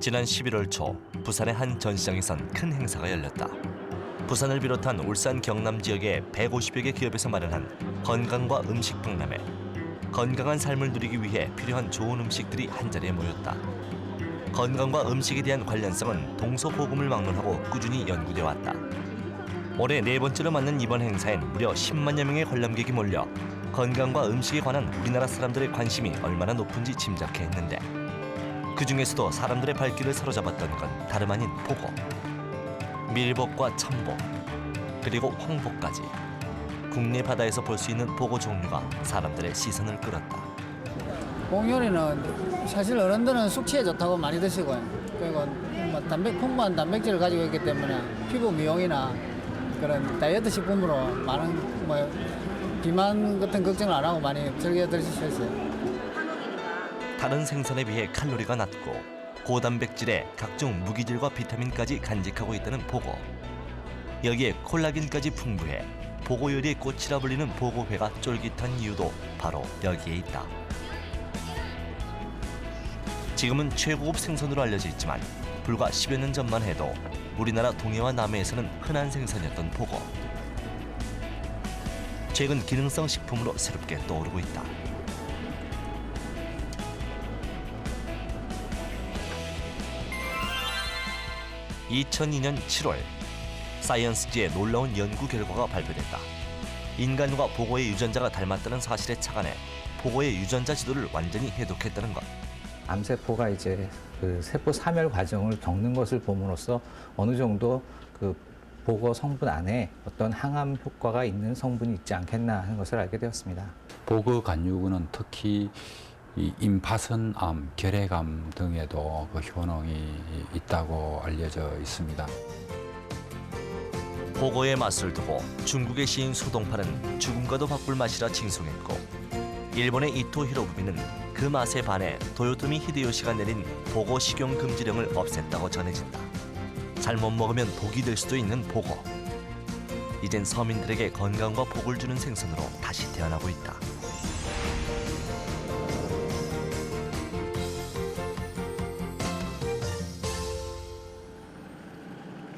지난 11월 초 부산의 한 전시장에선 큰 행사가 열렸다. 부산을 비롯한 울산 경남 지역의 150여 개 기업에서 마련한 건강과 음식 박람회. 건강한 삶을 누리기 위해 필요한 좋은 음식들이 한자리에 모였다. 건강과 음식에 대한 관련성은 동서고금을 막론하고 꾸준히 연구돼 왔다. 올해 네 번째로 맞는 이번 행사엔 무려 10만여 명의 관람객이 몰려 건강과 음식에 관한 우리나라 사람들의 관심이 얼마나 높은지 짐작해 했는데, 그 중에서도 사람들의 발길을 사로잡았던 건 다름 아닌 보고. 밀복과 천복, 그리고 황복까지 국내 바다에서 볼 수 있는 보고 종류가 사람들의 시선을 끌었다. 복요리는 사실 어른들은 숙취에 좋다고 많이 드시고요. 그리고 풍부한 단백질을 가지고 있기 때문에 피부 미용이나 그런 다이어트 식품으로 많은 비만 같은 걱정을 안 하고 많이 즐겨 드실 수 있어요. 다른 생선에 비해 칼로리가 낮고 고단백질에 각종 무기질과 비타민까지 간직하고 있다는 보고. 여기에 콜라겐까지 풍부해 보고 요리의 꽃이라 불리는 보고회가 쫄깃한 이유도 바로 여기에 있다. 지금은 최고급 생선으로 알려져 있지만 불과 10여 년 전만 해도 우리나라 동해와 남해에서는 흔한 생선이었던 보고. 최근 기능성 식품으로 새롭게 떠오르고 있다. (2002년 7월) 사이언스지의 놀라운 연구 결과가 발표됐다. 인간과 보고의 유전자가 닮았다는 사실에 착안해 보고의 유전자 지도를 완전히 해독했다는 것. 암세포가 이제 그 세포 사멸 과정을 겪는 것을 봄으로써 어느 정도 그 보고 성분 안에 어떤 항암 효과가 있는 성분이 있지 않겠나 하는 것을 알게 되었습니다. 보거 간유군은 특히 이 임파선암, 결핵암 등에도 그 효능이 있다고 알려져 있습니다. 보고의 맛을 두고 중국의 시인 소동파는 죽음과도 바꿀 맛이라 칭송했고, 일본의 이토 히로부미는 그 맛에 반해 도요토미 히데요시가 내린 보고 식용 금지령을 없앴다고 전해진다. 잘못 먹으면 독이 될 수도 있는 보고. 이젠 서민들에게 건강과 복을 주는 생선으로 다시 태어나고 있다.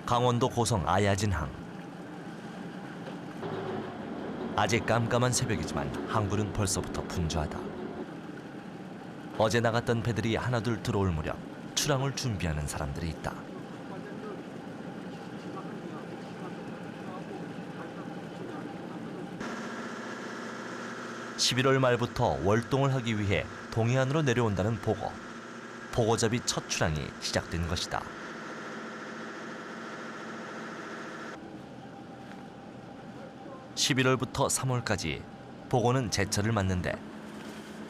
강원도 고성 아야진항. 아직 깜깜한 새벽이지만 항구는 벌써부터 분주하다. 어제 나갔던 배들이 하나둘 들어올 무렵 출항을 준비하는 사람들이 있다. (11월) 말부터 월동을 하기 위해 동해안으로 내려온다는 보고. 보고잡이 첫 출항이 시작된 것이다. (11월부터) (3월까지) 보고는 제철을 맞는데,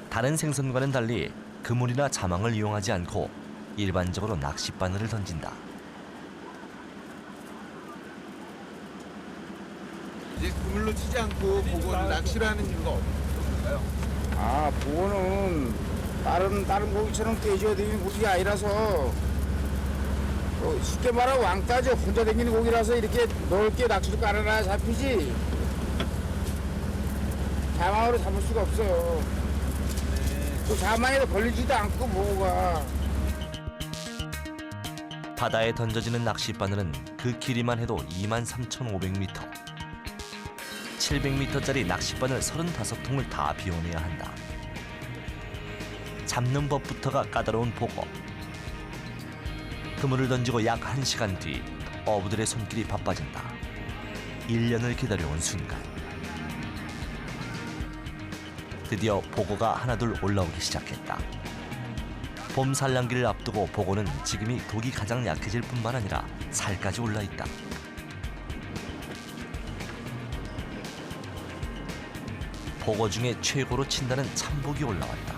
다른 생선과는 달리 그물이나 자망을 이용하지 않고 일반적으로 낚싯바늘을 던진다. 이제 그물로 치지 않고 보고는 낚시를 하는 이유가 어떤가요? 아, 보고는 다른 고기처럼 떼줘야 되는 고기가 아니라서 쉽게 말하면 왕따죠. 혼자 다니는 고기라서 이렇게 넓게 낚시를 깔아놔야 잡히지. 자망으로 잡을 수가 없어요. 또 자망에도 걸리지도 않고 보고가. 바다에 던져지는 낚싯바늘은 그 길이만 해도 23,500m. 700m짜리 낚싯바늘 35통을 다 비워내야 한다. 잡는 법부터가 까다로운 보고. 그물을 던지고 약 1시간 뒤 어부들의 손길이 바빠진다. 1년을 기다려온 순간. 드디어 보고가 하나둘 올라오기 시작했다. 봄 산란기를 앞두고 보고는 지금이 독이 가장 약해질 뿐만 아니라 살까지 올라있다. 보고 중에 최고로 친다는 참복이 올라왔다.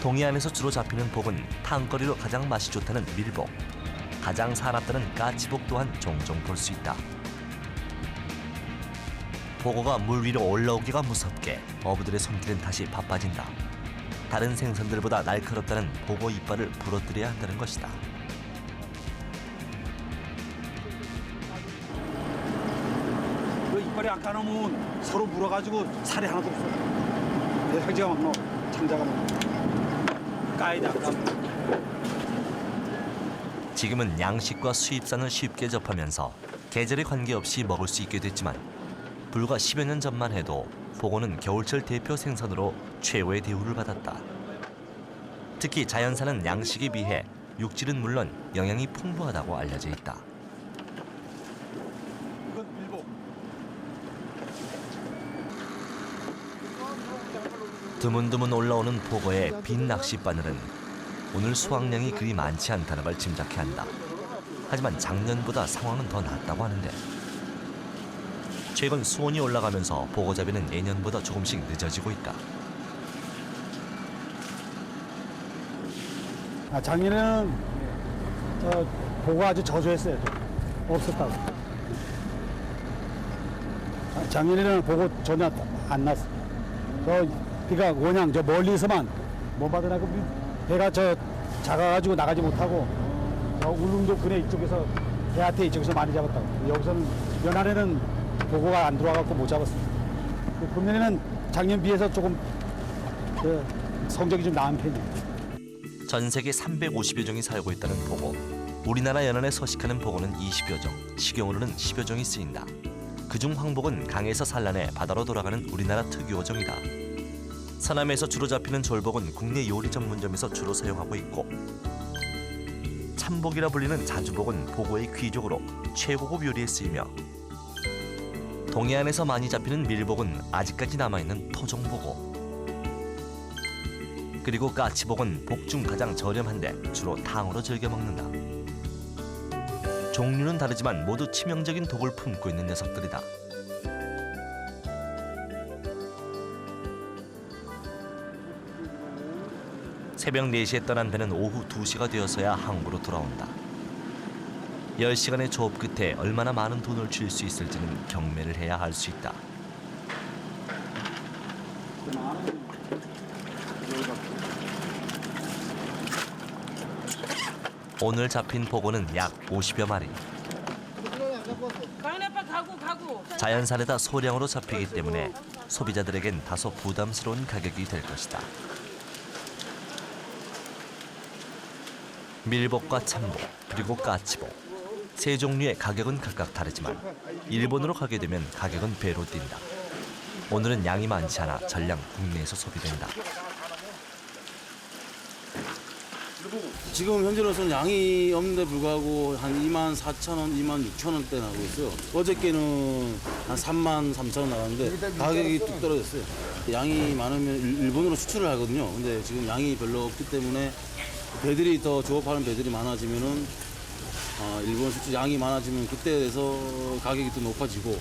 동해안에서 주로 잡히는 복은 탕거리로 가장 맛이 좋다는 밀복, 가장 사납다는 까치복 또한 종종 볼 수 있다. 보고가 물 위로 올라오기가 무섭게 어부들의 손길은 다시 바빠진다. 다른 생선들보다 날카롭다는 보고 이빨을 부러뜨려야 한다는 것이다. 그 이빨이 안 까놓으면 서로 물어가지고 살이 하나도 없어. 내 상자가 막 창자가 막 까야 돼, 안 까면. 지금은 양식과 수입산을 쉽게 접하면서 계절에 관계없이 먹을 수 있게 됐지만 불과 10여 년 전만 해도 보고는 겨울철 대표 생선으로 최고의 대우를 받았다. 특히 자연산은 양식에 비해 육질은 물론 영양이 풍부하다고 알려져 있다. 이건 밀복. 드문드문 올라오는 보고의 빈 낚싯바늘은 오늘 수확량이 그리 많지 않다는 걸 짐작케 한다. 하지만 작년보다 상황은 더 낫다고 하는데 최근 수온이 올라가면서 보고잡이는 예년보다 조금씩 늦어지고 있다. 작년에는 보고가 아주 저조했어요. 없었다고. 작년에는 보고 전혀 안 났어. 비가 그냥 저 멀리서만 못 받으라고 배가 작아가지고 나가지 못하고 울릉도 근해 이쪽에서 배아태 이쪽에서 많이 잡았다고. 여기서는 연안에는 보고가 안 들어와갖고 못 잡았어요. 금년에는 작년 비해서 조금 성적이 좀 나은 편이에요. 전 세계 350여 종이 살고 있다는 보고. 우리나라 연안에 서식하는 보고는 20여 종, 식용으로는 10여 종이 쓰인다. 그중 황복은 강에서 산란해 바다로 돌아가는 우리나라 특유어종이다. 서남에서 주로 잡히는 졸복은 국내 요리 전문점에서 주로 사용하고 있고 참복이라 불리는 자주복은 보고의 귀족으로 최고급 요리에 쓰이며 동해안에서 많이 잡히는 밀복은 아직까지 남아있는 토종보고 그리고 까치복은 복 중 가장 저렴한데 주로 탕으로 즐겨 먹는다. 종류는 다르지만 모두 치명적인 독을 품고 있는 녀석들이다. 새벽 4시에 떠난 배는 오후 2시가 되어서야 항구로 돌아온다. 10시간의 조업 끝에 얼마나 많은 돈을 줄 수 있을지는 경매를 해야 알 수 있다. 오늘 잡힌 보고는 약 50여 마리. 자연산에다 소량으로 잡히기 때문에 소비자들에겐 다소 부담스러운 가격이 될 것이다. 밀복과 참복, 그리고 까치복. 세 종류의 가격은 각각 다르지만 일본으로 가게 되면 가격은 배로 뛴다. 오늘은 양이 많지 않아 전량 국내에서 소비된다. 지금 현재로서는 양이 없는데 불구하고 한 24,000원, 26,000원대 나오고 있어요. 어저께는 한 33,000원 나갔는데 가격이 뚝 떨어졌어요. 양이 많으면 일본으로 수출을 하거든요. 근데 지금 양이 별로 없기 때문에 배들이 더 조업하는 배들이 많아지면은 일본 수출 양이 많아지면 그때에 대해서 가격이 또 높아지고.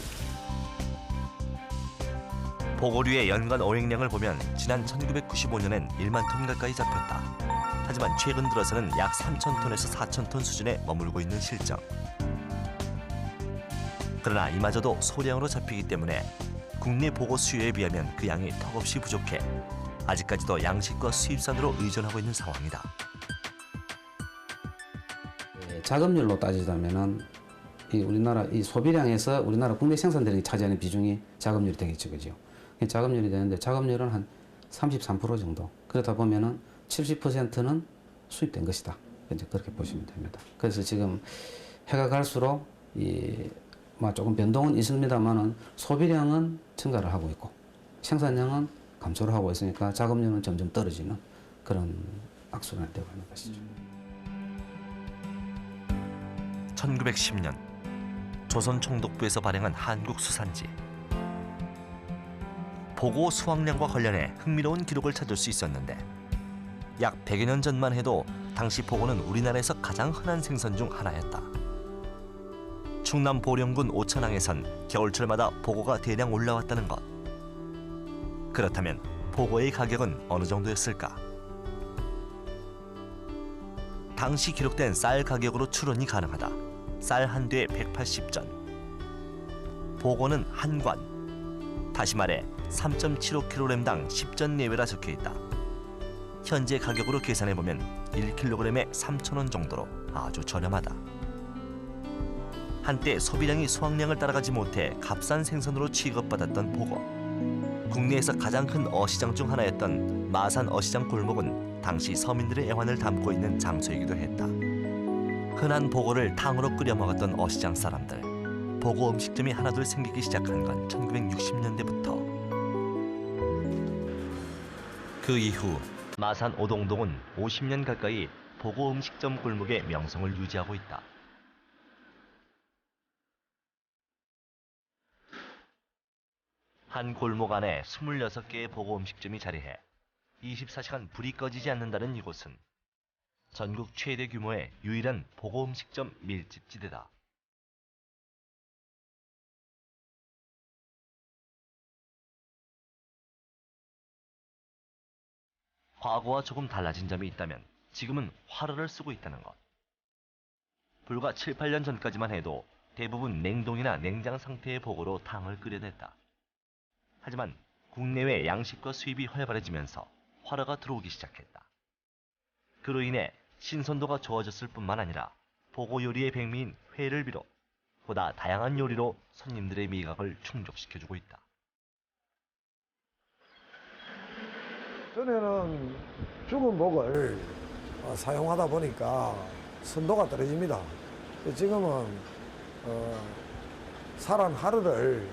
보고류의 연간 어획량을 보면 지난 1995년엔 1만 톤 가까이 잡혔다. 하지만 최근 들어서는 약 3,000톤에서 4,000톤 수준에 머물고 있는 실정. 그러나 이마저도 소량으로 잡히기 때문에 국내 보고 수요에 비하면 그 양이 턱없이 부족해 아직까지도 양식과 수입산으로 의존하고 있는 상황이다. 작업률로 따지자면은 우리나라 이 소비량에서 우리나라 국내 생산들이 차지하는 비중이 작업률이 되게 적죠. 작업률이 되는데 작업률은 한 33% 정도. 그러다 보면은 70%는 수입된 것이다. 이제 그렇게 보시면 됩니다. 그래서 지금 해가 갈수록 조금 변동은 있습니다만은 소비량은 증가를 하고 있고 생산량은 감소를 하고 있으니까 작업률은 점점 떨어지는 그런 악순환이 되고 있는 것이죠. 1910년 조선 총독부에서 발행한 한국수산지. 보고 수확량과 관련해 흥미로운 기록을 찾을 수 있었는데 약 100여 년 전만 해도 당시 보고는 우리나라에서 가장 흔한 생선 중 하나였다. 충남 보령군 오천항에선 겨울철마다 보고가 대량 올라왔다는 것. 그렇다면 보고의 가격은 어느 정도였을까? 당시 기록된 쌀 가격으로 추론이 가능하다. 쌀 한 대에 180전. 보고는 한 관. 다시 말해 3.75kg당 10전 내외라 적혀있다. 현재 가격으로 계산해보면 1kg에 3,000원 정도로 아주 저렴하다. 한때 소비량이 수확량을 따라가지 못해 값싼 생선으로 취급받았던 보고. 국내에서 가장 큰 어시장 중 하나였던 마산 어시장 골목은 당시 서민들의 애환을 담고 있는 장소이기도 했다. 흔한 보고를 탕으로 끓여 먹었던 어시장 사람들. 보고 음식점이 하나둘 생기기 시작한 건 1960년대부터. 그 이후 마산 오동동은 50년 가까이 보고 음식점 골목의 명성을 유지하고 있다. 한 골목 안에 26개의 보고 음식점이 자리해 24시간 불이 꺼지지 않는다는 이곳은 전국 최대 규모의 유일한 보고 음식점 밀집지대다. 과거와 조금 달라진 점이 있다면 지금은 화로를 쓰고 있다는 것. 불과 7, 8년 전까지만 해도 대부분 냉동이나 냉장 상태의 보고로 탕을 끓여냈다. 하지만 국내외 양식과 수입이 활발해지면서 화로가 들어오기 시작했다. 그로 인해 신선도가 좋아졌을 뿐만 아니라 보고 요리의 백미인 회를 비롯 보다 다양한 요리로 손님들의 미각을 충족시켜주고 있다. 전에는 죽은 목을 사용하다 보니까 선도가 떨어집니다. 지금은 살한 하루를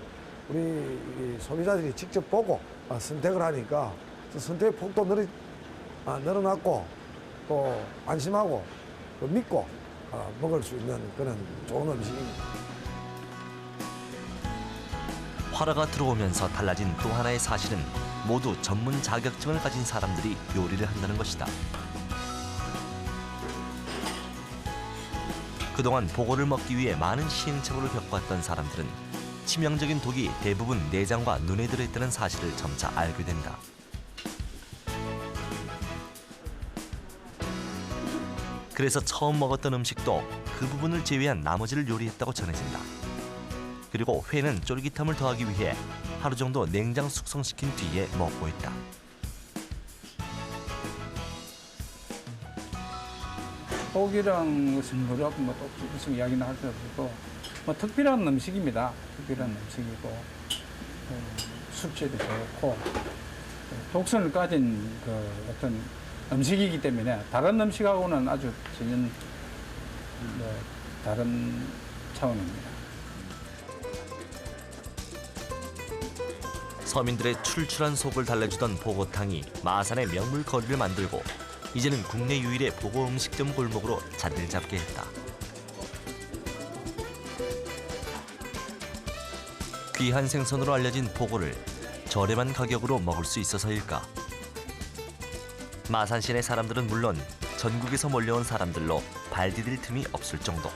우리 소비자들이 직접 보고 선택을 하니까 선택의 폭도 늘어났고 또 안심하고 또 믿고 먹을 수 있는 그런 좋은 음식입니다. 화로가 들어오면서 달라진 또 하나의 사실은 모두 전문 자격증을 가진 사람들이 요리를 한다는 것이다. 그동안 보고를 먹기 위해 많은 시행착오를 겪어왔던 사람들은 치명적인 독이 대부분 내장과 눈에 들어있다는 사실을 점차 알게 된다. 그래서 처음 먹었던 음식도 그 부분을 제외한 나머지를 요리했다고 전해진다. 그리고 회는 쫄깃함을 더하기 위해 하루 정도 냉장 숙성시킨 뒤에 먹고 있다. 고기랑 것은 뭐라고 또 무슨 이야기는 할 수 없고 특별한 음식입니다. 특별한 음식이고 숙취에도 좋고 독성을 가진 어떤 음식이기 때문에 다른 음식하고는 아주 전혀 다른 차원입니다. 서민들의 출출한 속을 달래주던 보고탕이 마산의 명물 거리를 만들고 이제는 국내 유일의 보고 음식점 골목으로 자리를 잡게 했다. 귀한 생선으로 알려진 보고를 저렴한 가격으로 먹을 수 있어서일까? 마산 시내 사람들은 물론 전국에서 몰려온 사람들로 발 디딜 틈이 없을 정도.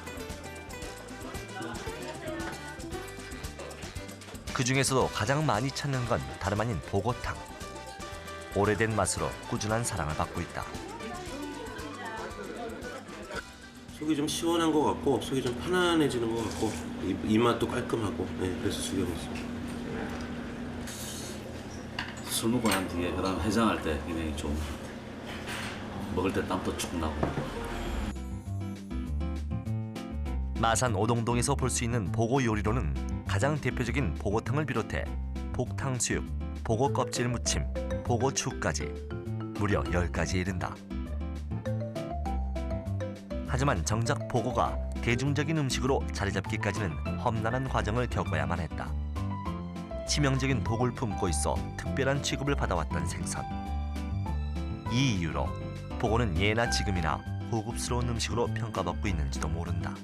그 중에서도 가장 많이 찾는 건 다름 아닌 보고탕. 오래된 맛으로 꾸준한 사랑을 받고 있다. 속이 좀 시원한 것 같고 속이 좀 편안해지는 것 같고 입맛도 깔끔하고 그래서 즐겨 먹습니다. 술 먹고 난 뒤에 그다음 해장할 때 굉장히 좀 먹을 때 땀도 쭉 나고. 마산 오동동에서 볼 수 있는 보고 요리로는 가장 대표적인 보고탕을 비롯해 복탕수육, 보고 껍질 무침, 보고죽까지 무려 10가지에 이른다. 하지만 정작 보고가 대중적인 음식으로 자리 잡기까지는 험난한 과정을 겪어야만 했다. 치명적인 독을 품고 있어 특별한 취급을 받아왔던 생선. 이 이유로 보고는 예나 지금이나 고급스러운 음식으로 평가받고 있는지도 모른다.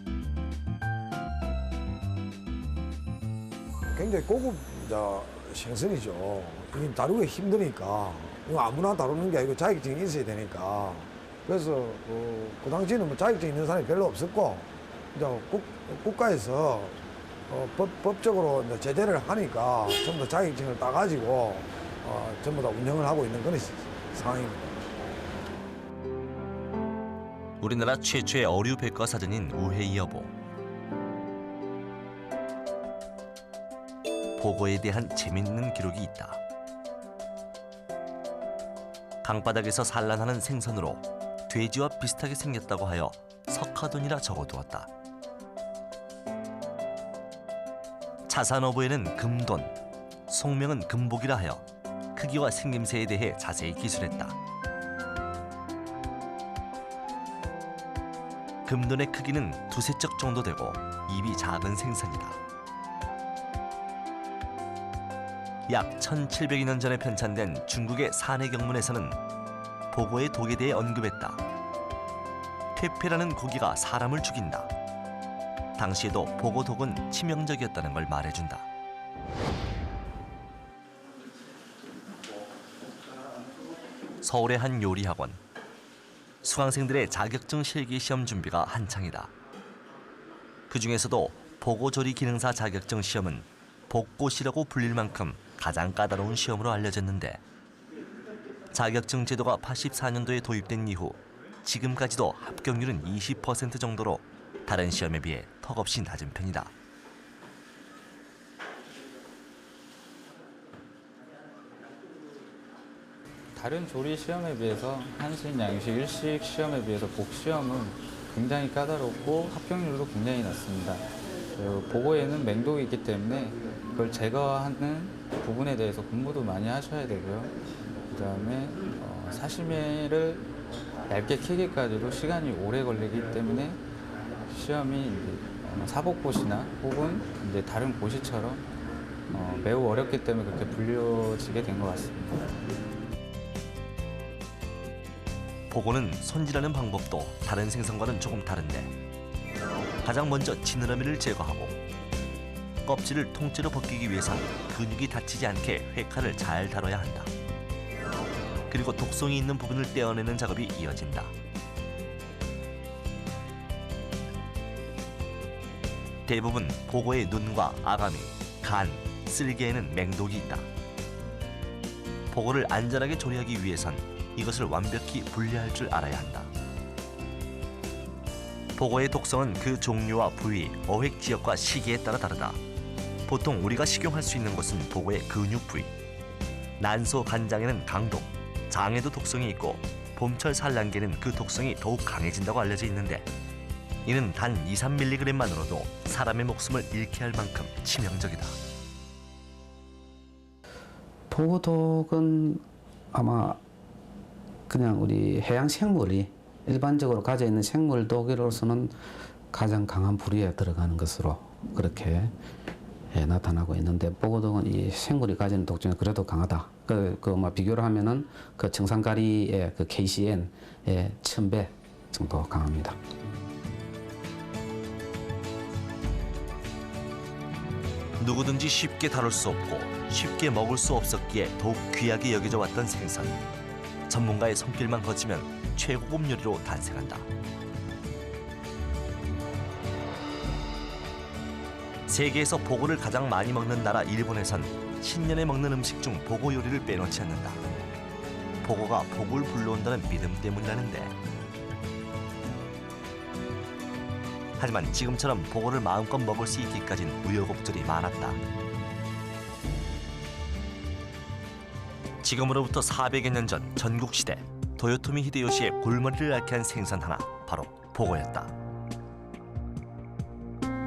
굉장히 고급 생선이죠. 이게 다루기 힘드니까 이거 아무나 다루는 게 아니고 자격증이 있어야 되니까 그래서 그 당시에는 뭐 자격증 있는 사람이 별로 없었고 이제 국가에서 법적으로 이제 제재를 하니까 전부 다 자격증을 따가지고 전부 다 운영을 하고 있는 그런 상황입니다. 우리나라 최초의 어류 백과사전인 우회여보. 보고에 대한 재밌는 기록이 있다. 강바닥에서 산란하는 생선으로 돼지와 비슷하게 생겼다고 하여 석화돈이라 적어두었다. 차산어부에는 금돈, 속명은 금복이라 하여 크기와 생김새에 대해 자세히 기술했다. 금돈의 크기는 두세 쪽 정도 되고 입이 작은 생선이다. 약 1700여 년 전에 편찬된 중국의 산해경문에서는 보고의 독에 대해 언급했다. 퇴폐라는 고기가 사람을 죽인다. 당시에도 보고독은 치명적이었다는 걸 말해준다. 서울의 한 요리학원. 수강생들의 자격증 실기 시험 준비가 한창이다. 그중에서도 보고조리 기능사 자격증 시험은 복고시라고 불릴 만큼 가장 까다로운 시험으로 알려졌는데 자격증 제도가 84년도에 도입된 이후 지금까지도 합격률은 20% 정도로 다른 시험에 비해 턱없이 낮은 편이다. 다른 조리 시험에 비해서 한식, 양식, 일식 시험에 비해서 복시험은 굉장히 까다롭고 합격률도 굉장히 낮습니다. 보고에는 맹독이 있기 때문에 그걸 제거하는 부분에 대해서 공부도 많이 하셔야 되고요. 그다음에 사시미를 얇게 키기까지도 시간이 오래 걸리기 때문에 시험이 사복고시나 혹은 이제 다른 고시처럼 매우 어렵기 때문에 그렇게 불려지게 된 것 같습니다. 보고는 손질하는 방법도 다른 생선과는 조금 다른데 가장 먼저 지느러미를 제거하고 껍질을 통째로 벗기기 위해선 근육이 다치지 않게 회칼을 잘 다뤄야 한다. 그리고 독성이 있는 부분을 떼어내는 작업이 이어진다. 대부분 보고의 눈과 아가미, 간, 쓸개에는 맹독이 있다. 보고를 안전하게 조리하기 위해선 이것을 완벽히 분리할 줄 알아야 한다. 보고의 독성은 그 종류와 부위, 어획 지역과 시기에 따라 다르다. 보통 우리가 식용할 수 있는 것은 보고의 근육 부위. 난소, 간장에는 강독, 장에도 독성이 있고 봄철 산란계는 그 독성이 더욱 강해진다고 알려져 있는데 이는 단 2-3mg만으로도 사람의 목숨을 잃게 할 만큼 치명적이다. 보고독은 아마 그냥 우리 해양 생물이 일반적으로 가져 있는 생물 독으로서는 가장 강한 부류에 들어가는 것으로 그렇게 나타나고 있는데 보고독은 이 생물이 가지는 독 중에 그래도 강하다. 비교를 하면은 그 정상가리의 그 KCN의 1000배 정도 강합니다. 누구든지 쉽게 다룰 수 없고 쉽게 먹을 수 없었기에 더욱 귀하게 여겨져 왔던 생선. 전문가의 손길만 거치면 최고급 요리로 탄생한다. 세계에서 보고를 가장 많이 먹는 나라 일본에선 신년에 먹는 음식 중 보고 요리를 빼놓지 않는다. 보고가 복을 불러온다는 믿음 때문이라는데. 하지만 지금처럼 보고를 마음껏 먹을 수 있기까진 우여곡절이 많았다. 지금으로부터 400여 년 전 전국시대 도요토미 히데요시의 골머리를 앓게 한 생선 하나, 바로 보고였다.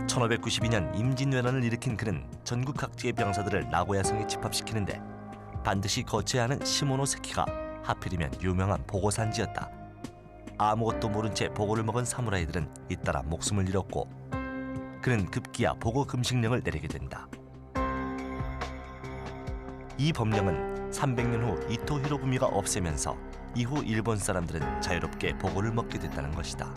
1592년 임진왜란을 일으킨 그는 전국 각지의 병사들을 나고야성에 집합시키는데 반드시 거쳐야 하는 시모노세키가 하필이면 유명한 보고 산지였다. 아무것도 모른 채 보고를 먹은 사무라이들은 잇따라 목숨을 잃었고 그는 급기야 보고 금식령을 내리게 된다. 이 법령은 300년 후 이토 히로부미가 없애면서 이후 일본 사람들은 자유롭게 보고를 먹게 됐다는 것이다.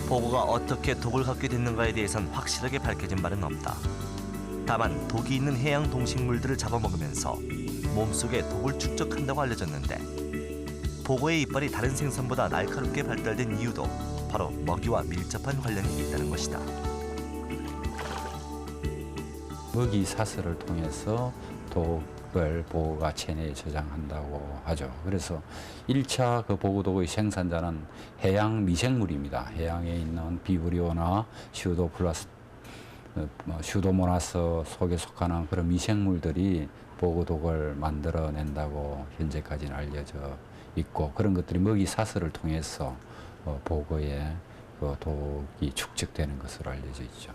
보고가 어떻게 독을 갖게 됐는가에 대해선 확실하게 밝혀진 바는 없다. 다만 독이 있는 해양 동식물들을 잡아먹으면서 몸속에 독을 축적한다고 알려졌는데 보고의 이빨이 다른 생선보다 날카롭게 발달된 이유도 바로 먹이와 밀접한 관련이 있다는 것이다. 먹이 사슬을 통해서 독을 보고가 체내에 저장한다고 하죠. 그래서 1차 그 보고독의 생산자는 해양 미생물입니다. 해양에 있는 비브리오나 슈도모나스 속에 속하는 그런 미생물들이 보고독을 만들어낸다고 현재까지는 알려져 있고 그런 것들이 먹이 사슬을 통해서 보고에 그 독이 축적되는 것으로 알려져 있죠.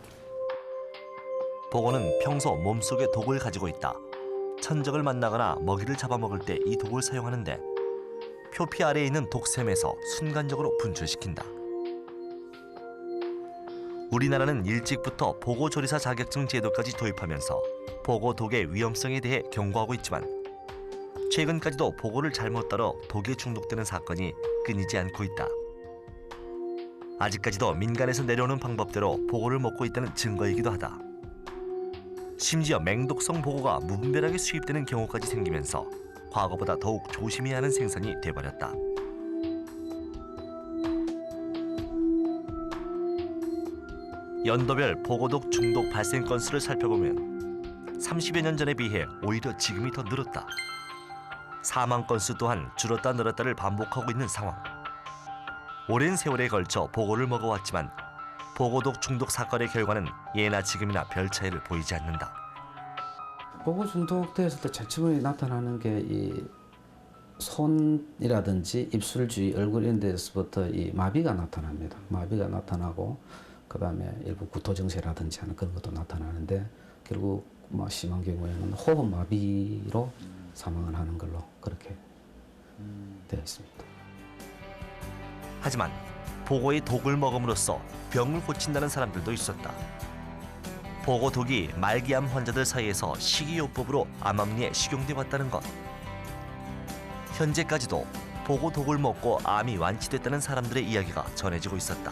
보고는 평소 몸속에 독을 가지고 있다. 천적을 만나거나 먹이를 잡아먹을 때 이 독을 사용하는데 표피 아래에 있는 독샘에서 순간적으로 분출시킨다. 우리나라는 일찍부터 보고조리사 자격증 제도까지 도입하면서 보고 독의 위험성에 대해 경고하고 있지만 최근까지도 보고를 잘못 따러 독에 중독되는 사건이 끊이지 않고 있다. 아직까지도 민간에서 내려오는 방법대로 보고를 먹고 있다는 증거이기도 하다. 심지어 맹독성 보고가 무분별하게 수입되는 경우까지 생기면서 과거보다 더욱 조심해야 하는 생선이 돼버렸다. 연도별 보고독 중독 발생 건수를 살펴보면 30여 년 전에 비해 오히려 지금이 더 늘었다. 사망 건수 또한 줄었다 늘었다를 반복하고 있는 상황. 오랜 세월에 걸쳐 보고를 먹어왔지만 보고독 중독 사건의 결과는 예나 지금이나 별 차이를 보이지 않는다. 보고 중독되었을 때 제일 처음에 나타나는 게 이 손이라든지 입술 주위, 얼굴 이런 데서부터 이 마비가 나타납니다. 마비가 나타나고 그다음에 일부 구토증세라든지 하는 그런 것도 나타나는데 결국 뭐 심한 경우에는 호흡 마비로 사망을 하는 걸로 그렇게 되어 있습니다. 하지만 보고의 독을 먹음으로써 병을 고친다는 사람들도 있었다. 보고독이 말기암 환자들 사이에서 식이요법으로 암암리에 식용돼 왔다는 것. 현재까지도 보고독을 먹고 암이 완치됐다는 사람들의 이야기가 전해지고 있었다.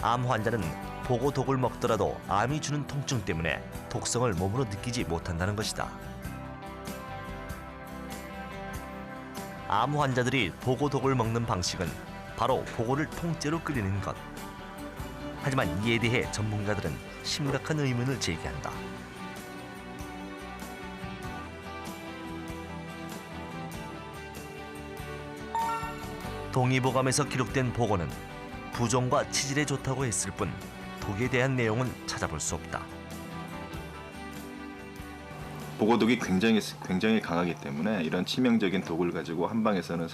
암 환자는 보고독을 먹더라도 암이 주는 통증 때문에 독성을 몸으로 느끼지 못한다는 것이다. 암 환자들이 보고독을 먹는 방식은 바로 보고를 통째로 끓이는 것. 하지만 이에 대해 전문가들은 심각한 의문을 제기한다. 동의보감에서 기록된 보고는 부종과 치질에 좋다고 했을 뿐 독에 대한 내용은 찾아볼 수 없다. 보고독이 굉장히 강하기 때문에 이런 치명적인 독을 가지고 한방에서는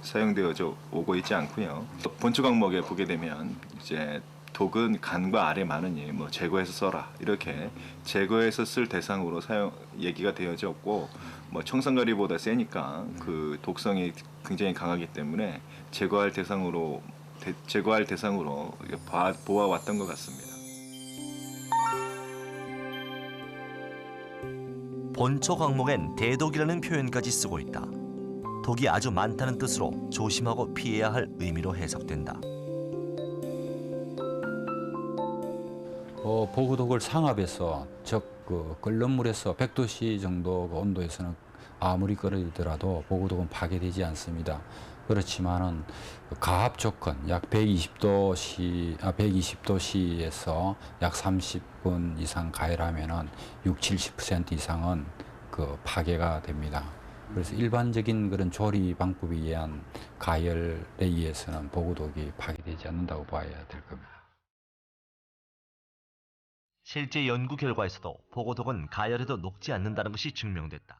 사용되어져 오고 있지 않고요. 본초 강목에 보게 되면 이제 독은 간과 알에 많으니 뭐 제거해서 써라 이렇게 제거해서 쓸 대상으로 얘기가 되어졌고 뭐 청산가리보다 세니까 그 독성이 굉장히 강하기 때문에 제거할 대상으로 보아왔던 것 같습니다. 본초 강목엔 대독이라는 표현까지 쓰고 있다. 독이 아주 많다는 뜻으로 조심하고 피해야 할 의미로 해석된다. 보고독을 상압해서 즉 끓는 물에서 100도씨 정도 온도에서는 아무리 끓이더라도 보고독은 파괴되지 않습니다. 그렇지만은 가압 조건 약 120도씨에서 약 30분 이상 가열하면은 60-70% 이상은 그 파괴가 됩니다. 그래서 일반적인 그런 조리 방법에 의한 가열에 의해서는 보고독이 파괴되지 않는다고 봐야 될 겁니다. 실제 연구 결과에서도 보고독은 가열해도 녹지 않는다는 것이 증명됐다.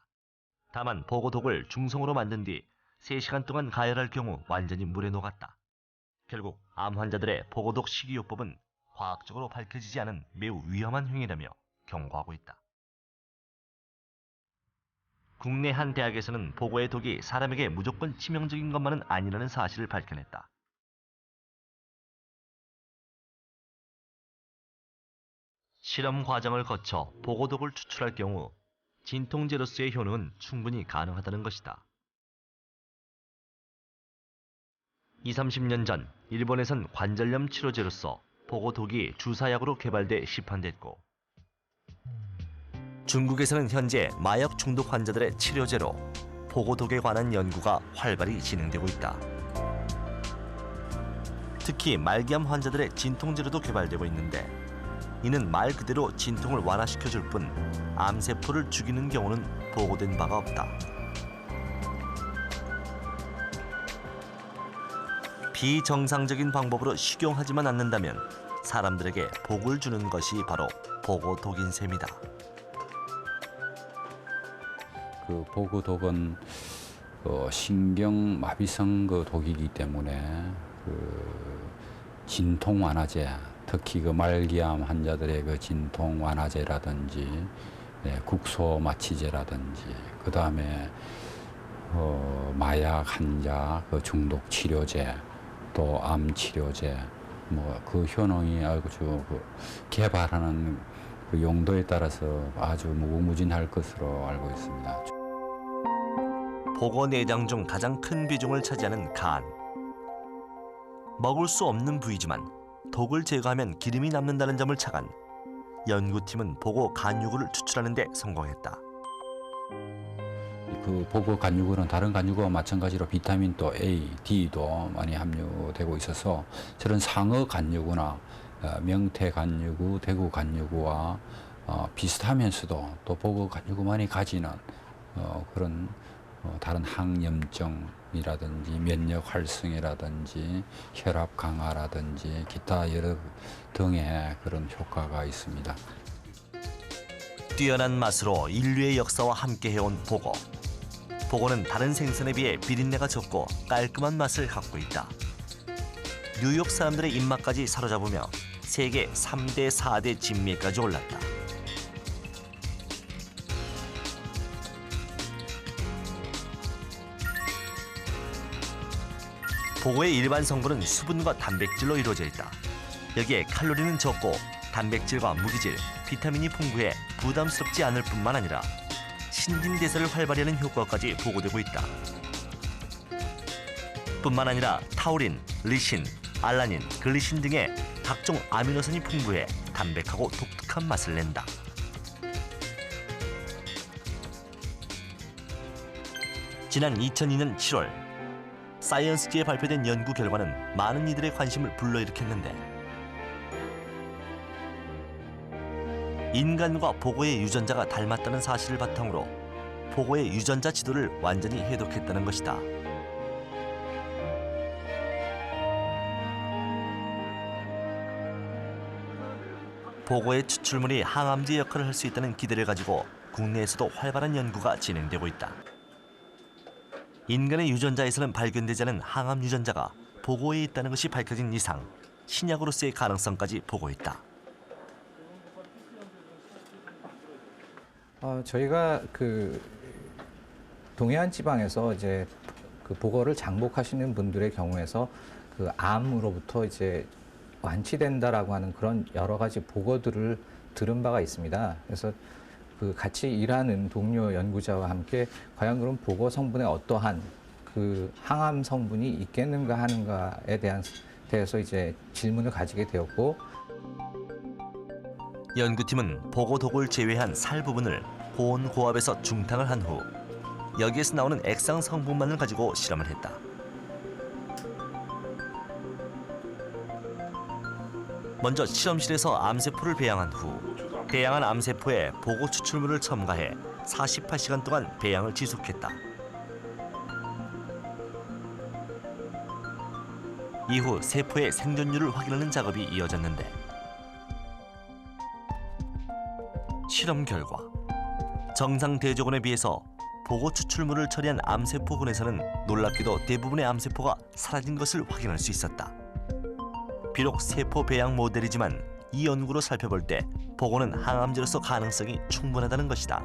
다만 보고독을 중성으로 만든 뒤 3시간 동안 가열할 경우 완전히 물에 녹았다. 결국 암 환자들의 보고독 식이요법은 과학적으로 밝혀지지 않은 매우 위험한 행위라며 경고하고 있다. 국내 한 대학에서는 보고의 독이 사람에게 무조건 치명적인 것만은 아니라는 사실을 밝혀냈다. 실험 과정을 거쳐 보고독을 추출할 경우 진통제로서의 효능은 충분히 가능하다는 것이다. 20-30년 전 일본에선 관절염 치료제로서 보고독이 주사약으로 개발돼 시판됐고 중국에서는 현재 마약 중독 환자들의 치료제로 보고독에 관한 연구가 활발히 진행되고 있다. 특히 말기암 환자들의 진통제로도 개발되고 있는데 이는 말 그대로 진통을 완화시켜줄 뿐 암세포를 죽이는 경우는 보고된 바가 없다. 비정상적인 방법으로 식용하지만 않는다면 사람들에게 복을 주는 것이 바로 보고독인 셈이다. 그 보고독은 신경마비성 그 독이기 때문에 진통 완화제, 특히 그 말기암 환자들의 그 진통 완화제라든지 국소 마취제라든지 그 다음에 마약 환자 그 중독 치료제 또 암 치료제 뭐 그 효능이 아주 그 개발하는 그 용도에 따라서 아주 무궁무진할 것으로 알고 있습니다. 보고 내장 중 가장 큰 비중을 차지하는 간. 먹을 수 없는 부위지만 독을 제거하면 기름이 남는다는 점을 착안 연구팀은 보고 간유구를 추출하는 데 성공했다. 그 보고 간유구는 다른 간유구와 마찬가지로 비타민 또 A, D도 많이 함유되고 있어서 저런 상어 간유구나 명태 간유구, 대구 간유구와 비슷하면서도 또 보고 간유구만이 가지는 그런 다른 항염증이라든지 면역 활성이라든지 혈압 강화라든지 기타 여러 등의 그런 효과가 있습니다. 뛰어난 맛으로 인류의 역사와 함께 해온 보고. 보고는 다른 생선에 비해 비린내가 적고 깔끔한 맛을 갖고 있다. 뉴욕 사람들의 입맛까지 사로잡으며 세계 3대, 4대 진미까지 올랐다. 보고의 일반 성분은 수분과 단백질로 이루어져 있다. 여기에 칼로리는 적고 단백질과 무기질, 비타민이 풍부해 부담스럽지 않을 뿐만 아니라 신진대사를 활발히 하는 효과까지 보고되고 있다. 뿐만 아니라 타우린, 리신, 알라닌, 글리신 등의 각종 아미노산이 풍부해 담백하고 독특한 맛을 낸다. 지난 2002년 7월 사이언스지에 발표된 연구 결과는 많은 이들의 관심을 불러일으켰는데 인간과 보고의 유전자가 닮았다는 사실을 바탕으로 보고의 유전자 지도를 완전히 해독했다는 것이다. 보고의 추출물이 항암제 역할을 할 수 있다는 기대를 가지고 국내에서도 활발한 연구가 진행되고 있다. 인간의 유전자에서는 발견되지 않은 항암 유전자가 보고에 있다는 것이 밝혀진 이상 신약으로서의 가능성까지 보고 있다. 저희가 그 동해안 지방에서 이제 그 보고를 장복하시는 분들의 경우에서 그 암으로부터 이제 완치된다라고 하는 그런 여러 가지 보고들을 들은 바가 있습니다. 그래서 그 같이 일하는 동료 연구자와 함께 과연 그럼 보고 성분에 어떠한 그 항암 성분이 있겠는가 하는가에 대해서 이제 질문을 가지게 되었고, 연구팀은 보고 독을 제외한 살 부분을 고온 고압에서 중탕을 한 후 여기에서 나오는 액상 성분만을 가지고 실험을 했다. 먼저 실험실에서 암세포를 배양한 후 배양한 암세포에 보고 추출물을 첨가해 48시간 동안 배양을 지속했다. 이후 세포의 생존율을 확인하는 작업이 이어졌는데 실험 결과 정상 대조군에 비해서 보고 추출물을 처리한 암세포군에서는 놀랍게도 대부분의 암세포가 사라진 것을 확인할 수 있었다. 비록 세포 배양 모델이지만 이 연구로 살펴볼 때 보고는 항암제로서 가능성이 충분하다는 것이다.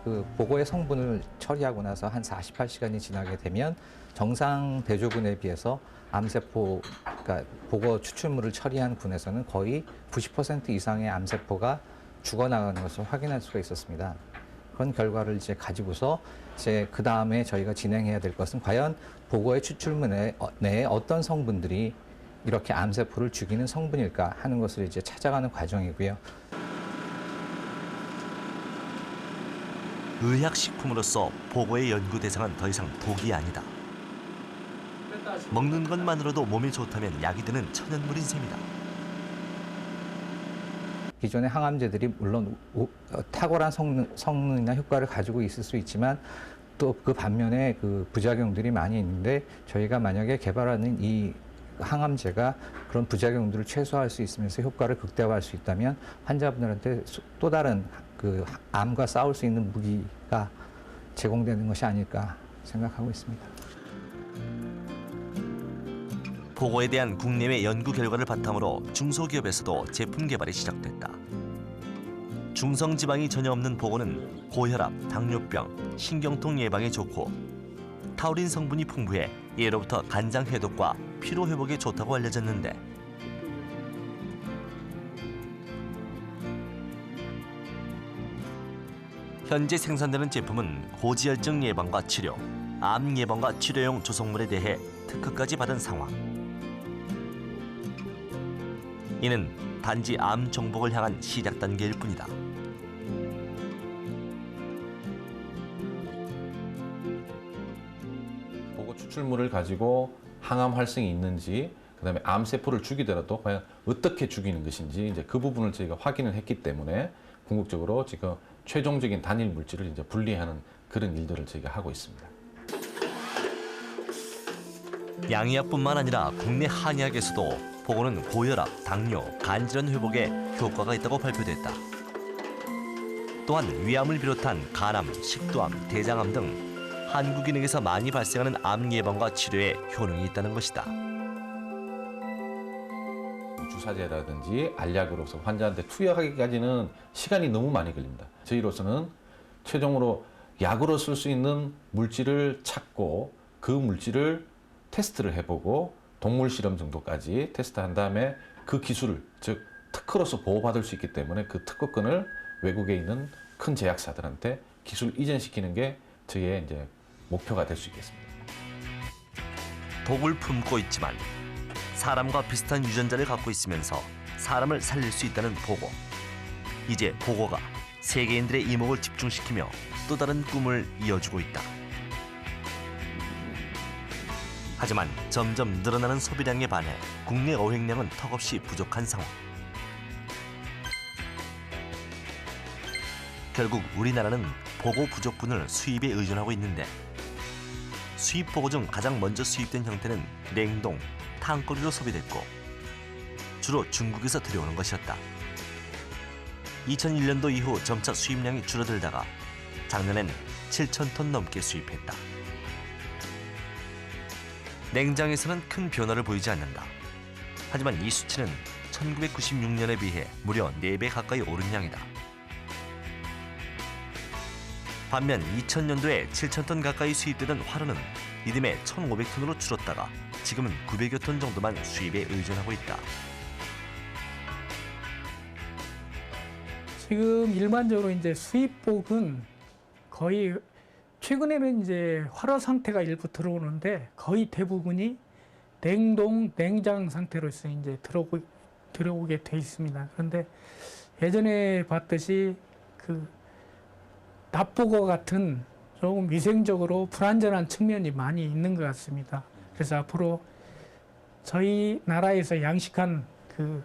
그 보고의 성분을 처리하고 나서 한 48시간이 지나게 되면 정상 대조군에 비해서 암세포, 그러니까 보고 추출물을 처리한 군에서는 거의 90% 이상의 암세포가 죽어나가는 것을 확인할 수가 있었습니다. 그런 결과를 이제 가지고서 이제 그 다음에 저희가 진행해야 될 것은 과연 보고의 추출물 내에 어떤 성분들이 이렇게 암세포를 죽이는 성분일까 하는 것을 이제 찾아가는 과정이고요. 의학식품으로서 보고의 연구 대상은 더 이상 독이 아니다. 먹는 것만으로도 몸에 좋다면 약이 되는 천연물인 셈이다. 기존의 항암제들이 물론 탁월한 성능이나 효과를 가지고 있을 수 있지만 또 그 반면에 그 부작용들이 많이 있는데 저희가 만약에 개발하는 이 항암제가 그런 부작용들을 최소화할 수 있으면서 효과를 극대화할 수 있다면 환자분들한테 또 다른 그 암과 싸울 수 있는 무기가 제공되는 것이 아닐까 생각하고 있습니다. 보고에 대한 국내외 연구 결과를 바탕으로 중소기업에서도 제품 개발이 시작됐다. 중성지방이 전혀 없는 보고는 고혈압, 당뇨병, 신경통 예방에 좋고 타우린 성분이 풍부해 예로부터 간장 해독과 피로 회복에 좋다고 알려졌는데 현재 생산되는 제품은 고지혈증 예방과 치료, 암 예방과 치료용 조성물에 대해 특허까지 받은 상황. 이는 단지 암 정복을 향한 시작 단계일 뿐이다. 보고 추출물을 가지고 항암 활성이 있는지, 그다음에 암 세포를 죽이더라도 과연 어떻게 죽이는 것인지 이제 그 부분을 저희가 확인을 했기 때문에 궁극적으로 지금 최종적인 단일 물질을 이제 분리하는 그런 일들을 저희가 하고 있습니다. 양의학뿐만 아니라 국내 한의학에서도 보고는 고혈압, 당뇨, 간질환 회복에 효과가 있다고 발표됐다. 또한 위암을 비롯한 간암, 식도암, 대장암 등 한국인에게서 많이 발생하는 암 예방과 치료에 효능이 있다는 것이다. 주사제라든지 알약으로서 환자한테 투여하기까지는 시간이 너무 많이 걸립니다. 저희로서는 최종으로 약으로 쓸 수 있는 물질을 찾고 그 물질을 테스트를 해보고 동물 실험 정도까지 테스트한 다음에 그 기술을, 즉 특허로서 보호받을 수 있기 때문에 그 특허권을 외국에 있는 큰 제약사들한테 기술 이전시키는 게 저희의 이제 목표가 될 수 있겠습니다. 독을 품고 있지만 사람과 비슷한 유전자를 갖고 있으면서 사람을 살릴 수 있다는 보고. 이제 보고가 세계인들의 이목을 집중시키며 또 다른 꿈을 이어주고 있다. 하지만 점점 늘어나는 소비량에 반해 국내 어획량은 턱없이 부족한 상황. 결국 우리나라는 보고 부족분을 수입에 의존하고 있는데 수입 보고 중 가장 먼저 수입된 형태는 냉동, 탕거리로 소비됐고 주로 중국에서 들여오는 것이었다. 2001년도 이후 점차 수입량이 줄어들다가 작년엔 7,000톤 넘게 수입했다. 냉장에서는 큰 변화를 보이지 않는다. 하지만 이 수치는 1996년에 비해 무려 4배 가까이 오른 양이다. 반면 2000년도에 7,000톤 가까이 수입되던 화로는 이듬해 1,500톤으로 줄었다가 지금은 900여 톤 정도만 수입에 의존하고 있다. 지금 일반적으로 이제 수입복은 거의 최근에는 이제 활화 상태가 일부 들어오는데 거의 대부분이 냉동, 냉장 상태로서 이제 들어오게 돼 있습니다. 그런데 예전에 봤듯이 그 납보고 같은 조금 위생적으로 불안전한 측면이 많이 있는 것 같습니다. 그래서 앞으로 저희 나라에서 양식한 그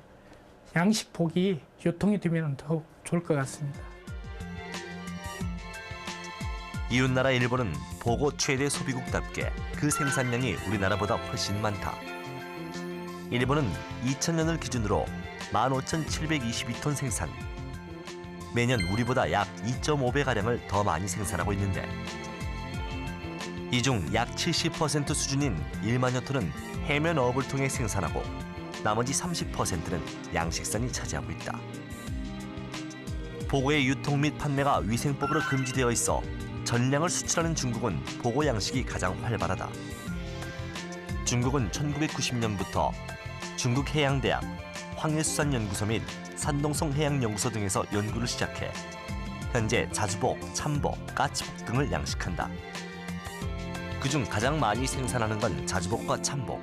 양식복이 유통이 되면 더욱 좋을 것 같습니다. 이웃나라 일본은 보고 최대 소비국답게 그 생산량이 우리나라보다 훨씬 많다. 일본은 2000년을 기준으로 15,722톤 생산. 매년 우리보다 약 2.5배가량을 더 많이 생산하고 있는데 이 중 약 70% 수준인 1만여 톤은 해면 어업을 통해 생산하고 나머지 30%는 양식산이 차지하고 있다. 보고의 유통 및 판매가 위생법으로 금지되어 있어 전량을 수출하는 중국은 보고 양식이 가장 활발하다. 중국은 1990년부터 중국해양대학, 황해수산연구소 및 산동성 해양연구소 등에서 연구를 시작해 현재 자주복, 참복, 까치복 등을 양식한다. 그중 가장 많이 생산하는 건 자주복과 참복.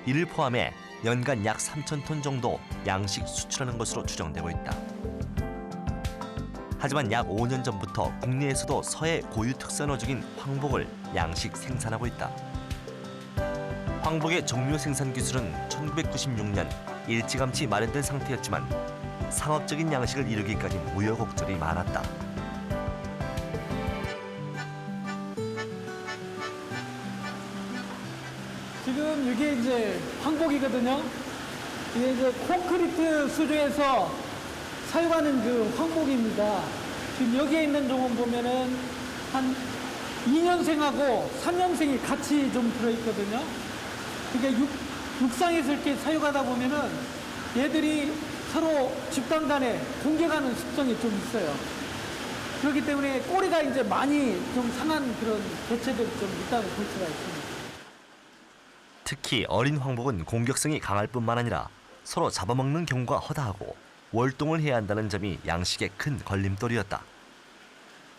이를 포함해 연간 약 3,000톤 정도 양식 수출하는 것으로 추정되고 있다. 하지만 약 5년 전부터 국내에서도 서해 고유 특산어종인 황복을 양식 생산하고 있다. 황복의 종묘 생산 기술은 1996년 일찌감치 마련된 상태였지만 상업적인 양식을 이루기까지 우여곡절이 많았다. 지금 이게 이제 황복이거든요. 이게 이제 콘크리트 수조에서 사용하는 그 황복입니다. 지금 여기에 있는 종은 보면은 한 2년생하고 3년생이 같이 좀 들어있거든요. 이게 육상에서 이렇게 사육하다 보면은 얘들이 서로 집단 간에 공격하는 습성이 좀 있어요. 그렇기 때문에 꼬리가 이제 많이 좀 상한 그런 개체들이 좀 있다고 볼 수가 있습니다. 특히 어린 황복은 공격성이 강할 뿐만 아니라 서로 잡아먹는 경우가 허다하고 월동을 해야 한다는 점이 양식의 큰 걸림돌이었다.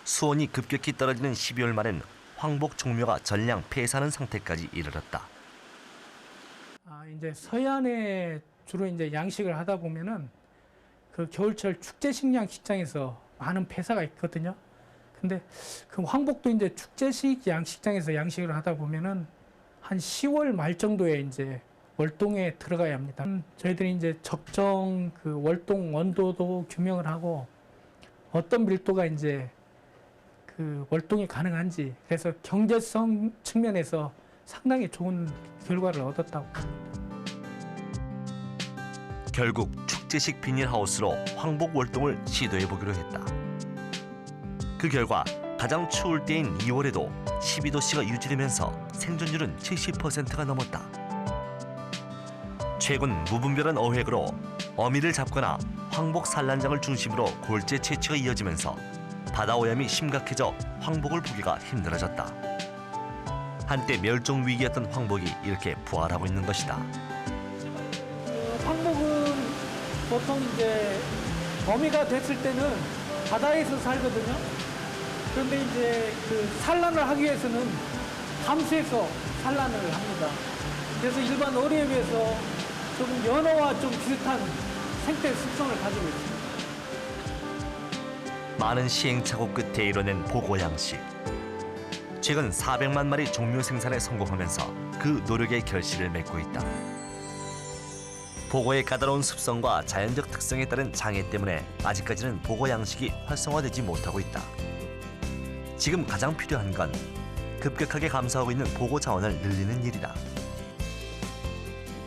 수온이 급격히 떨어지는 12월 말엔 황복 종묘가 전량 폐사하는 상태까지 이르렀다. 이제 서해안에 주로 이제 양식을 하다 보면은 그 겨울철 축제식 양식장에서 많은 폐사가 있거든요. 근데 그 황복도 이제 축제식 양식장에서 양식을 하다 보면은 한 10월 말 정도에 이제 월동에 들어가야 합니다. 저희들이 이제 적정 그 월동 원도도 규명을 하고 어떤 밀도가 이제 그 월동이 가능한지, 그래서 경제성 측면에서 상당히 좋은 결과를 얻었다고 봅니다. 결국 축제식 비닐하우스로 황복 월동을 시도해보기로 했다. 그 결과 가장 추울 때인 2월에도 12도씨가 유지되면서 생존율은 70%가 넘었다. 최근 무분별한 어획으로 어미를 잡거나 황복 산란장을 중심으로 골재 채취가 이어지면서 바다 오염이 심각해져 황복을 보기가 힘들어졌다. 한때 멸종 위기였던 황복이 이렇게 부활하고 있는 것이다. 황복은 보통 이제 어미가 됐을 때는 바다에서 살거든요. 그런데 이제 그 산란을 하기 위해서는 함수에서 산란을 합니다. 그래서 일반 어류에 비해서 조금 연어와 좀 비슷한 생태 습성을 가지고 있습니다. 많은 시행착오 끝에 이뤄낸 보고 양식. 최근 400만 마리 종묘 생산에 성공하면서 그 노력의 결실을 맺고 있다. 보고의 까다로운 습성과 자연적 특성에 따른 장애 때문에 아직까지는 보고 양식이 활성화되지 못하고 있다. 지금 가장 필요한 건 급격하게 감소하고 있는 보고 자원을 늘리는 일이다.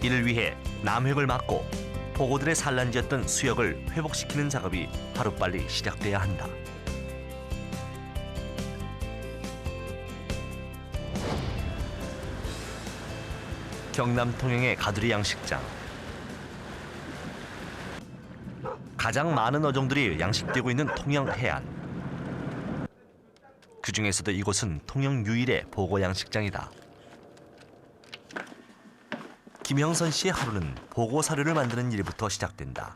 이를 위해 남획을 막고 보고들의 산란지였던 수역을 회복시키는 작업이 하루빨리 시작돼야 한다. 경남 통영의 가두리 양식장. 가장 많은 어종들이 양식되고 있는 통영 해안. 그 중에서도 이곳은 통영 유일의 보고 양식장이다. 김형선 씨의 하루는 보고 사료를 만드는 일부터 시작된다.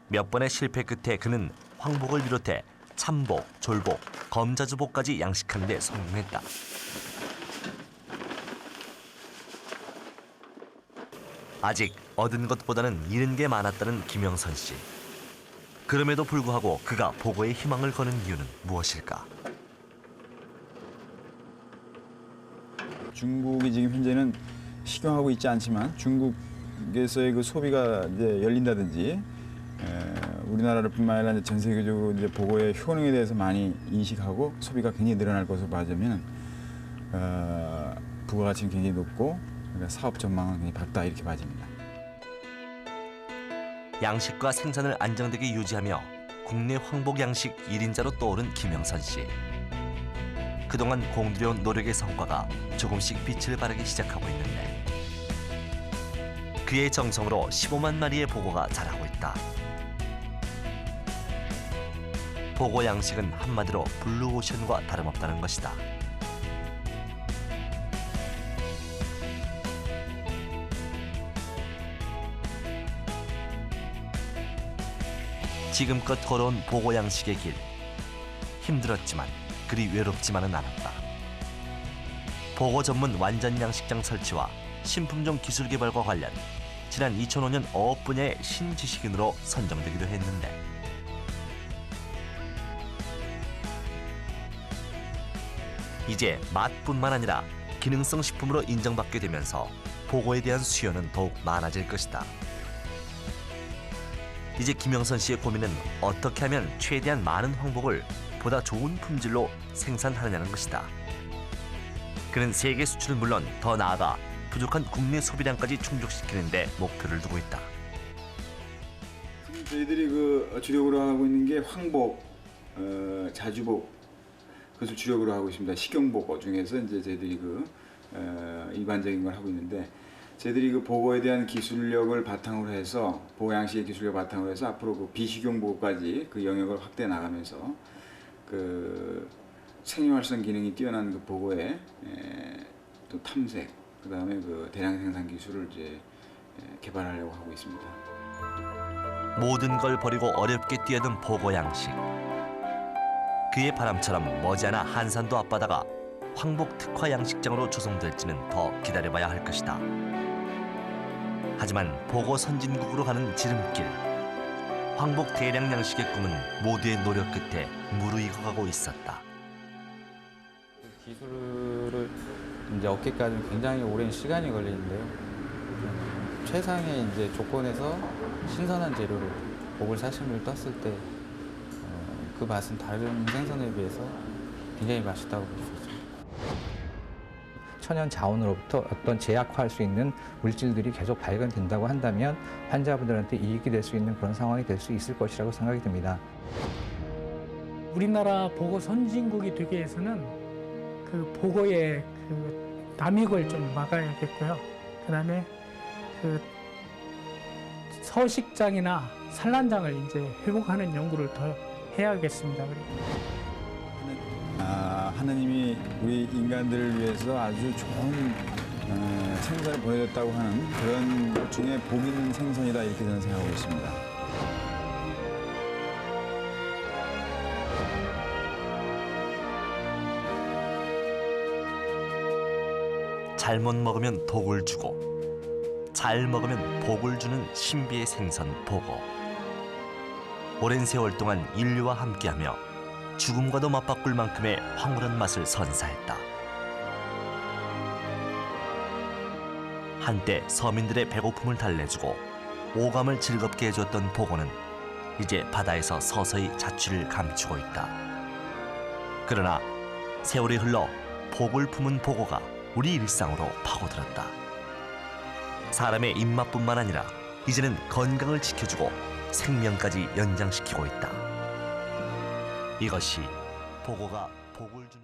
몇 번의 실패 끝에 그는 황복을 비롯해 참복, 졸복, 검자주복까지 양식하는 데 성공했다. 아직 얻은 것보다는 잃은 게 많았다는 김형선 씨. 그럼에도 불구하고 그가 보고에 희망을 거는 이유는 무엇일까? 중국이 지금 현재는 식용하고 있지 않지만 중국에서의 그 소비가 이제 열린다든지 우리나라를 뿐만 아니라 전 세계적으로 이제 보고의 효능에 대해서 많이 인식하고 소비가 굉장히 늘어날 것으로 봐지면 부가가치는 굉장히 높고 그러니까 사업 전망은 굉장히 밝다 이렇게 봐집니다. 양식과 생산을 안정되게 유지하며 국내 황복 양식 1인자로 떠오른 김영선 씨. 그동안 공들여온 노력의 성과가 조금씩 빛을 발하기 시작하고 있는데 그의 정성으로 15만 마리의 보고가 자라고 있다. 보고 양식은 한마디로 블루오션과 다름없다는 것이다. 지금껏 걸어온 보고 양식의 길. 힘들었지만 그리 외롭지만은 않았다. 보고 전문 완전 양식장 설치와 신품종 기술 개발과 관련 지난 2005년 어업 분야의 신지식인으로 선정되기도 했는데 이제 맛뿐만 아니라 기능성 식품으로 인정받게 되면서 보고에 대한 수요는 더욱 많아질 것이다. 이제 김영선 씨의 고민은 어떻게 하면 최대한 많은 황복을 보다 좋은 품질로 생산하느냐는 것이다. 그는 세계 수출은 물론 더 나아가 부족한 국내 소비량까지 충족시키는 데 목표를 두고 있다. 저희들이 그 주력으로 하고 있는 게 황복, 자주복 그것을 주력으로 하고 있습니다. 식용복 중에서 이제 저희들이 그 일반적인 걸 하고 있는데 저희들이 그 보고에 대한 기술력을 바탕으로 해서 보고 양식의 기술력을 바탕으로 해서 앞으로 그 비식용 보고까지 그 영역을 확대해 나가면서 그 생활성 기능이 뛰어난 그 보고에 또 탐색, 그 다음에 그 대량 생산 기술을 이제 개발하려고 하고 있습니다. 모든 걸 버리고 어렵게 뛰어든 보고 양식. 그의 바람처럼 머지않아 한산도 앞바다가 황복 특화 양식장으로 조성될지는 더 기다려봐야 할 것이다. 하지만 보고 선진국으로 가는 지름길. 황복 대량 양식의 꿈은 모두의 노력 끝에 무르익어가고 있었다. 기술을 이제 얻기까지는 굉장히 오랜 시간이 걸리는데요. 최상의 이제 조건에서 신선한 재료로 복을 사시미를 떴을 때 그 맛은 다른 생선에 비해서 굉장히 맛있다고 볼 수 있습니다. 천연 자원으로부터 어떤 제약화할 수 있는 물질들이 계속 발견된다고 한다면 환자분들한테 이익이 될 수 있는 그런 상황이 될 수 있을 것이라고 생각이 듭니다. 우리나라 보고 선진국이 되기 위해서는 그 보고의 그 남익을 좀 막아야겠고요. 그다음에 그 서식장이나 산란장을 이제 회복하는 연구를 더 해야겠습니다. 하느님이 우리 인간들을 위해서 아주 좋은 생선을 보내줬다고 하는 그런 것 중에 복 있는 생선이다 이렇게 저는 생각하고 있습니다. 잘못 먹으면 독을 주고 잘 먹으면 복을 주는 신비의 생선 보고. 오랜 세월 동안 인류와 함께하며 죽음과도 맞바꿀 만큼의 황홀한 맛을 선사했다. 한때 서민들의 배고픔을 달래주고 오감을 즐겁게 해줬던 보고는 이제 바다에서 서서히 자취를 감추고 있다. 그러나 세월이 흘러 복을 품은 보고가 우리 일상으로 파고들었다. 사람의 입맛뿐만 아니라 이제는 건강을 지켜주고 생명까지 연장시키고 있다. 이것이 보고가 복을 주는